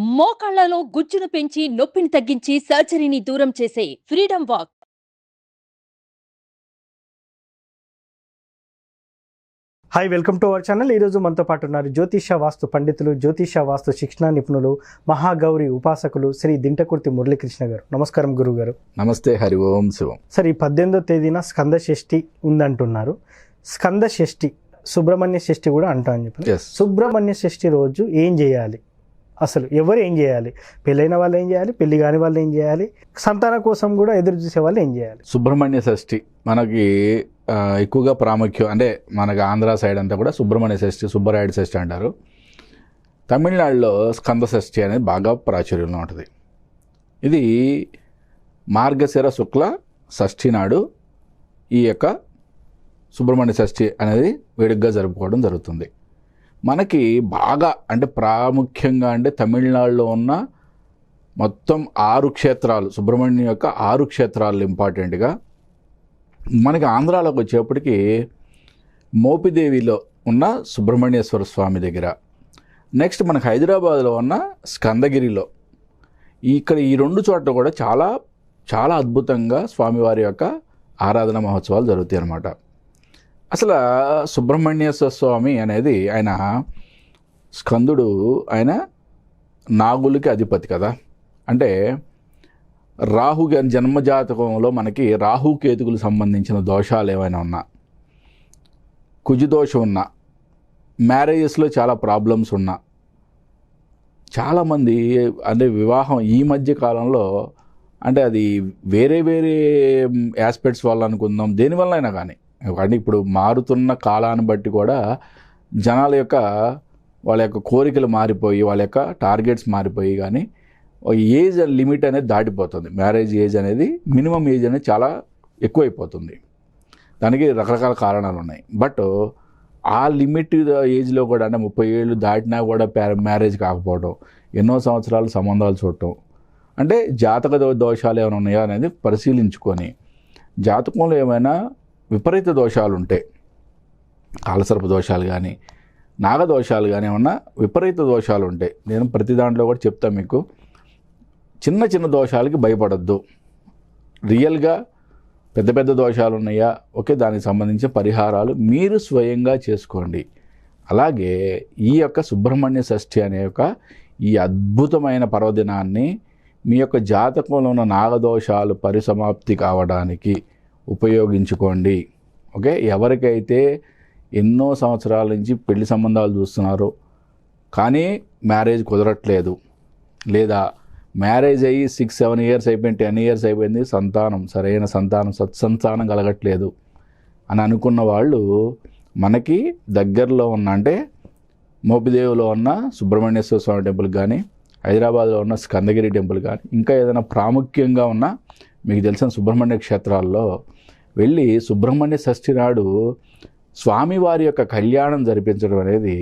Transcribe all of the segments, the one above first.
మోకాళ్లలో గుజ్జును పెంచి నొప్పిని తగ్గించి సర్జరీని దూరం చేసే freedom walk. Hi, welcome to our channel. ఈరోజు మనతో పాటు ఉన్నారు జ్యోతిష వాస్తు పండితులు, జ్యోతిష వాస్తు శిక్షణ నిపుణులు, మహాగౌరి ఉపాసకులు శ్రీ దింటకుర్తి మురళీకృష్ణ గారు. నమస్కారం గురువు గారు. నమస్తే. హరి ఓం శివం. సార్, ఈ 18వ తేదీన స్కంద షష్ఠి ఉందంటున్నారు. స్కంద షష్ఠి, సుబ్రహ్మణ్య షష్ఠి కూడా అంటా అని చెప్పి, సుబ్రహ్మణ్య షష్ఠి రోజు ఏం చేయాలి? అసలు ఎవరు ఏం చేయాలి? పెళ్ళైన వాళ్ళు ఏం చేయాలి? పెళ్లి కాని వాళ్ళు ఏం చేయాలి? సంతానం కోసం కూడా ఎదురు చూసే వాళ్ళు ఏం చేయాలి? సుబ్రహ్మణ్య షష్ఠి మనకి ఎక్కువగా ప్రాముఖ్యం. అంటే మనకి ఆంధ్ర సైడ్ అంతా కూడా సుబ్రహ్మణ్య షష్ఠి, సుబ్బరాయుడు షష్ఠి అంటారు. తమిళనాడులో స్కంద షష్ఠి అనేది బాగా ప్రాచుర్యంలో ఉంటుంది. ఇది మార్గశిర శుక్ల షష్ఠి నాడు ఈ యొక్క సుబ్రహ్మణ్య షష్ఠి అనేది వేడుకగా జరుపుకోవడం జరుగుతుంది. మనకి బాగా అంటే ప్రాముఖ్యంగా అంటే తమిళనాడులో ఉన్న మొత్తం 6 క్షేత్రాలు, సుబ్రహ్మణ్యం యొక్క 6 క్షేత్రాలు ఇంపార్టెంట్గా. మనకి ఆంధ్రాలోకి వచ్చేప్పటికి మోపిదేవిలో ఉన్న సుబ్రహ్మణ్యేశ్వర స్వామి దగ్గర, నెక్స్ట్ మనకు హైదరాబాద్లో ఉన్న స్కందగిరిలో, ఇక్కడ ఈ 2 చోట్ల కూడా చాలా చాలా అద్భుతంగా స్వామివారి యొక్క ఆరాధన మహోత్సవాలు జరుగుతాయి అన్నమాట. అసలు సుబ్రహ్మణ్యేశ్వర స్వామి అనేది ఆయన స్కందుడు, ఆయన నాగులకి అధిపతి కదా. అంటే రాహు జన్మజాతకంలో మనకి రాహుకేతుకులకు సంబంధించిన దోషాలు ఏమైనా ఉన్నా, కుజదోషం ఉన్నా, మ్యారేజెస్లో చాలా ప్రాబ్లమ్స్ ఉన్నా, చాలామంది అంటే వివాహం ఈ మధ్య కాలంలో అంటే అది వేరే వేరే ఆస్పెక్ట్స్ వల్ల అనుకుందాం, దేనివల్ల అయినా కానీ, అంటే ఇప్పుడు మారుతున్న కాలాన్ని బట్టి కూడా జనాల యొక్క వాళ్ళ యొక్క కోరికలు మారిపోయి, వాళ్ళ యొక్క టార్గెట్స్ మారిపోయి, కానీ ఏజ్ లిమిట్ అనేది దాటిపోతుంది. మ్యారేజ్ ఏజ్ అనేది, మినిమం ఏజ్ అనేది చాలా ఎక్కువైపోతుంది. దానికి రకరకాల కారణాలు ఉన్నాయి. బట్ ఆ లిమిట్ ఏజ్లో కూడా అంటే 30 ఏళ్ళు దాటినా కూడా మ్యారేజ్ కాకపోవడం, ఎన్నో సంవత్సరాలు సంబంధాలు చూడటం, అంటే జాతక దోషాలు ఏమైనా ఉన్నాయా అనేది పరిశీలించుకొని, జాతకంలో ఏమైనా విపరీత దోషాలు ఉంటే, కాలసర్ప దోషాలు కానీ నాగదోషాలు కానీ ఏమన్నా విపరీత దోషాలు ఉంటే, నేను ప్రతి దాంట్లో కూడా చెప్తాను మీకు, చిన్న చిన్న దోషాలకి భయపడద్దు. రియల్గా పెద్ద పెద్ద దోషాలు ఉన్నాయా, ఓకే, దానికి సంబంధించిన పరిహారాలు మీరు స్వయంగా చేసుకోండి. అలాగే ఈ యొక్క సుబ్రహ్మణ్య షష్ఠి అనే యొక్క ఈ అద్భుతమైన పర్వదినాన్ని మీ యొక్క జాతకంలో ఉన్న నాగదోషాలు పరిసమాప్తి కావడానికి ఉపయోగించుకోండి. ఓకే, ఎవరికైతే ఎన్నో సంవత్సరాల నుంచి పెళ్లి సంబంధాలు చూస్తున్నారో కానీ మ్యారేజ్ కుదరట్లేదు, లేదా మ్యారేజ్ అయ్యి 6-7 ఇయర్స్ అయిపోయింది, 10 ఇయర్స్ అయిపోయింది, సరైన సంతానం సత్సంతానం కలగట్లేదు అని అనుకున్న వాళ్ళు మనకి దగ్గరలో ఉన్న, అంటే మోపిదేవిలో ఉన్న సుబ్రహ్మణ్యేశ్వర స్వామి టెంపుల్ కానీ, హైదరాబాద్లో ఉన్న స్కందగిరి టెంపుల్ కానీ, ఇంకా ఏదైనా ప్రాముఖ్యంగా ఉన్న మీకు తెలిసిన సుబ్రహ్మణ్య క్షేత్రాల్లో వెళ్ళి సుబ్రహ్మణ్య షష్ఠి నాడు స్వామివారి యొక్క కళ్యాణం జరిపించడం అనేది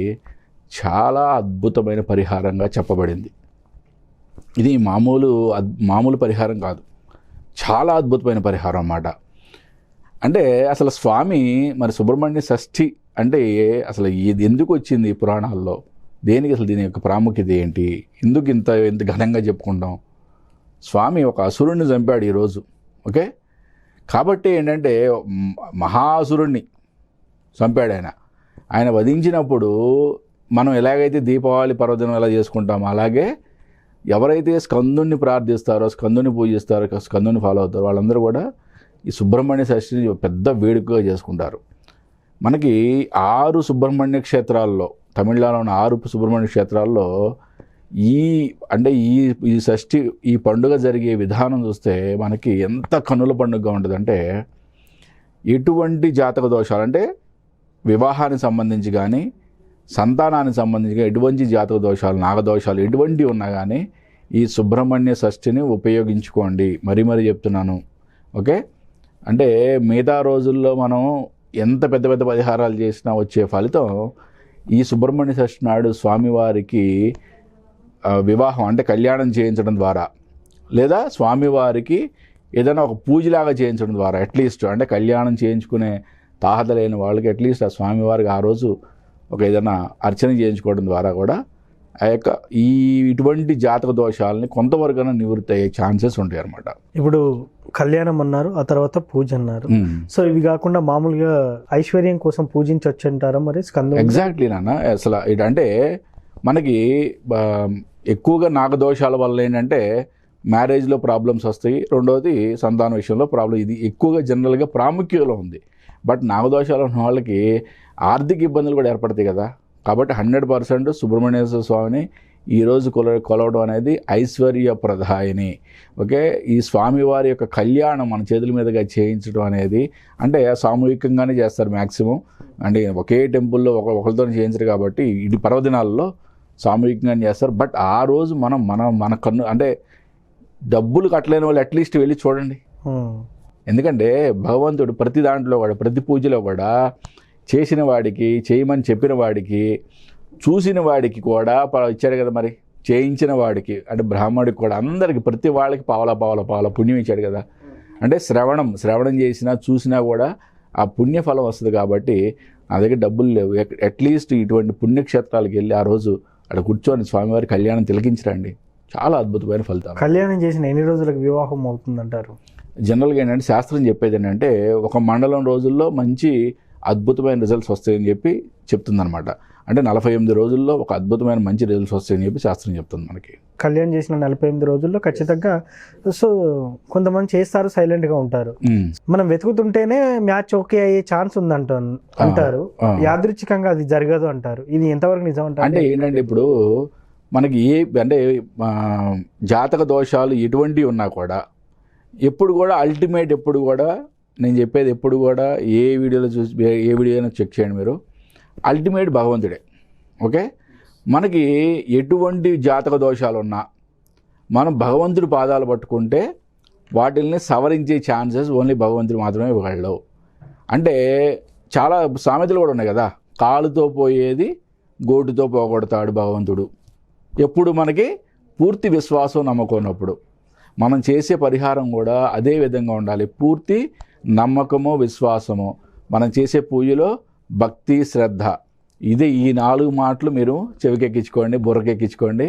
చాలా అద్భుతమైన పరిహారంగా చెప్పబడింది. ఇది మామూలు పరిహారం కాదు, చాలా అద్భుతమైన పరిహారం అన్నమాట. అంటే అసలు స్వామి మరి సుబ్రహ్మణ్య షష్ఠి అంటే అసలు ఇది ఎందుకు వచ్చింది పురాణాల్లో, దేనికి అసలు దీని యొక్క ప్రాముఖ్యత ఏంటి, ఎందుకు ఇంత ఘనంగా చెప్పుకుంటాం? స్వామి ఒక అసురుణ్ణి చంపాడు ఈరోజు, ఓకే. కాబట్టి ఏంటంటే మహాసురుణ్ణి చంపాడు ఆయన వధించినప్పుడు మనం ఎలాగైతే దీపావళి పర్వదినం ఎలా చేసుకుంటామో, అలాగే ఎవరైతే స్కందుని ప్రార్థిస్తారో, స్కందుని పూజిస్తారో, స్కందుని ఫాలో అవుతారో వాళ్ళందరూ కూడా ఈ సుబ్రహ్మణ్య షష్ఠిని పెద్ద వేడుకగా చేసుకుంటారు. మనకి 6 సుబ్రహ్మణ్య క్షేత్రాల్లో, తమిళనాడులో ఉన్న 6 సుబ్రహ్మణ్య క్షేత్రాల్లో ఈ షష్ఠి, ఈ పండుగ జరిగే విధానం చూస్తే మనకి ఎంత కన్నుల పండుగగా ఉంటుందంటే, ఎటువంటి జాతక దోషాలు అంటే వివాహానికి సంబంధించి కానీ, సంతానానికి సంబంధించి ఎటువంటి జాతక దోషాలు, నాగదోషాలు ఎటువంటివి ఉన్నా కానీ ఈ సుబ్రహ్మణ్య షష్ఠిని ఉపయోగించుకోండి. మరీ చెప్తున్నాను, ఓకే. అంటే మిగతా రోజుల్లో మనం ఎంత పెద్ద పెద్ద పరిహారాలు చేసినా వచ్చే ఫలితం ఈ సుబ్రహ్మణ్య షష్ఠి నాడు స్వామివారికి వివాహం అంటే కళ్యాణం చేయించడం ద్వారా, లేదా స్వామివారికి ఏదైనా ఒక పూజలాగా చేయించడం ద్వారా, అట్లీస్ట్ అంటే కళ్యాణం చేయించుకునే తాహత లేని వాళ్ళకి అట్లీస్ట్ ఆ స్వామివారికి ఆ రోజు ఒక ఏదైనా అర్చన చేయించుకోవడం ద్వారా కూడా ఆ యొక్క ఇటువంటి జాతక దోషాలని కొంతవరకైనా నివృత్తి అయ్యే ఛాన్సెస్ ఉంటాయి అన్నమాట. ఇప్పుడు కళ్యాణం అన్నారు, ఆ తర్వాత పూజ అన్నారు. సో ఇవి కాకుండా మామూలుగా ఐశ్వర్యం కోసం పూజించవచ్చు అంటారా మరి స్కందం? ఎగ్జాక్ట్లీ నాన్న. అసలు ఇదంటే మనకి ఎక్కువగా నాగదోషాల వల్ల ఏంటంటే మ్యారేజ్లో ప్రాబ్లమ్స్ వస్తాయి, రెండవది సంతాన విషయంలో ప్రాబ్లం. ఇది ఎక్కువగా జనరల్గా ప్రాముఖ్యంలో ఉంది. బట్ నాగదోషాలు ఉన్న వాళ్ళకి ఆర్థిక ఇబ్బందులు కూడా ఏర్పడతాయి కదా. కాబట్టి 100% సుబ్రహ్మణ్యేశ్వర స్వామిని ఈరోజు కొలవడం అనేది ఐశ్వర్యప్రదాయని. ఓకే, ఈ స్వామివారి యొక్క కళ్యాణం మన చేతుల మీదుగా చేయించడం అనేది అంటే సామూహికంగానే చేస్తారు మ్యాక్సిమం. అంటే ఒకే టెంపుల్లో ఒకరితో చేయించరు కాబట్టి ఇది పర్వదినాల్లో సామూహికంగానే చేస్తారు. బట్ ఆ రోజు మన కన్ను అంటే డబ్బులు కట్టలేని వాళ్ళు అట్లీస్ట్ వెళ్ళి చూడండి. ఎందుకంటే భగవంతుడు ప్రతి దాంట్లో కూడా, ప్రతి పూజలో కూడా చేసిన వాడికి, చేయమని చెప్పిన వాడికి, చూసిన వాడికి కూడా ఇచ్చాడు కదా. మరి చేయించిన వాడికి అంటే బ్రాహ్మడికి కూడా, అందరికి ప్రతి వాళ్ళకి పావల పుణ్యం ఇచ్చాడు కదా. అంటే శ్రవణం చేసినా చూసినా కూడా ఆ పుణ్యఫలం వస్తుంది. కాబట్టి నా దగ్గర డబ్బులు లేవు, అట్లీస్ట్ ఇటువంటి పుణ్యక్షేత్రాలకు వెళ్ళి ఆ రోజు అక్కడ కూర్చొని స్వామివారి కళ్యాణం తిలకించరండి. చాలా అద్భుతమైన ఫలితాలు. కళ్యాణం చేసిన ఎన్ని రోజులకు వివాహం అవుతుందంటారు? జనరల్గా ఏంటంటే శాస్త్రం చెప్పేది ఏంటంటే ఒక మండలం రోజుల్లో మంచి అద్భుతమైన రిజల్ట్స్ వస్తాయని చెప్పి చెప్తుందనమాట. అంటే 48 రోజుల్లో ఒక అద్భుతమైన మంచి రిజల్ట్స్ వస్తాయని చెప్పి శాస్త్రం చెప్తుంది మనకి. కళ్యాణం చేసిన 48 రోజుల్లో ఖచ్చితంగా. సో కొంతమంది చేస్తారు, సైలెంట్గా ఉంటారు. మనం వెతుకుతుంటేనే మ్యాచ్ ఓకే అయ్యే ఛాన్స్ అంటారు. యాదృచ్ఛికంగా అది జరగదు అంటారు. ఇది ఎంతవరకు నిజం అంటారు? అంటే ఏంటంటే ఇప్పుడు మనకి అంటే జాతక దోషాలు ఎటువంటివి ఉన్నా కూడా ఎప్పుడు కూడా అల్టిమేట్ ఎప్పుడు కూడా నేను చెప్పేది ఎప్పుడు కూడా ఏ వీడియోలో చూసి ఏ వీడియోలో చెక్ చేయండి మీరు, అల్టిమేట్ భగవంతుడే. ఓకే, మనకి ఎటువంటి జాతక దోషాలు ఉన్నా మనం భగవంతుడి పాదాలు పట్టుకుంటే వాటిల్ని సవరించే ఛాన్సెస్ ఓన్లీ భగవంతుడు మాత్రమే ఇవ్వగలవు. అంటే చాలా సామెతలు కూడా ఉన్నాయి కదా, కాలుతో పోయేది గోటుతో పోగొడతాడు భగవంతుడు. ఎప్పుడు మనకి పూర్తి విశ్వాసం నమ్మకం ఉన్నప్పుడు మనం చేసే పరిహారం కూడా అదే విధంగా ఉండాలి. పూర్తి నమ్మకము, విశ్వాసము, మనం చేసే పూజలో భక్తి, శ్రద్ధ, ఇది ఈ 4 మాటలు మీరు చెవికెక్కించుకోండి, బుర్రకెక్కించుకోండి.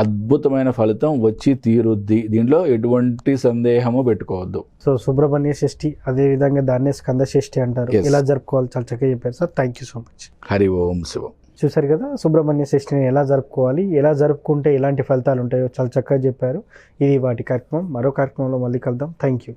అద్భుతమైన ఫలితం వచ్చి తీరుద్ది. దీంట్లో ఎటువంటి సందేహము పెట్టుకోవద్దు. సో సుబ్రహ్మణ్య షష్ఠి, అదేవిధంగా దాన్నే స్కంద షష్ఠి అంటారు. ఎలా జరుపుకోవాలి చాలా చక్కగా చెప్పారు sir. Thank you so much. Hari Om Shivam. చూసారు కదా సుబ్రహ్మణ్య షష్ఠిని ఎలా జరుపుకోవాలి, ఎలా జరుపుకుంటే ఎలాంటి ఫలితాలు ఉంటాయో చాలా చక్కగా చెప్పారు. ఇది వాటి కార్యక్రమం. మరో కార్యక్రమంలో మళ్ళీ కలుద్దాం. Thank you.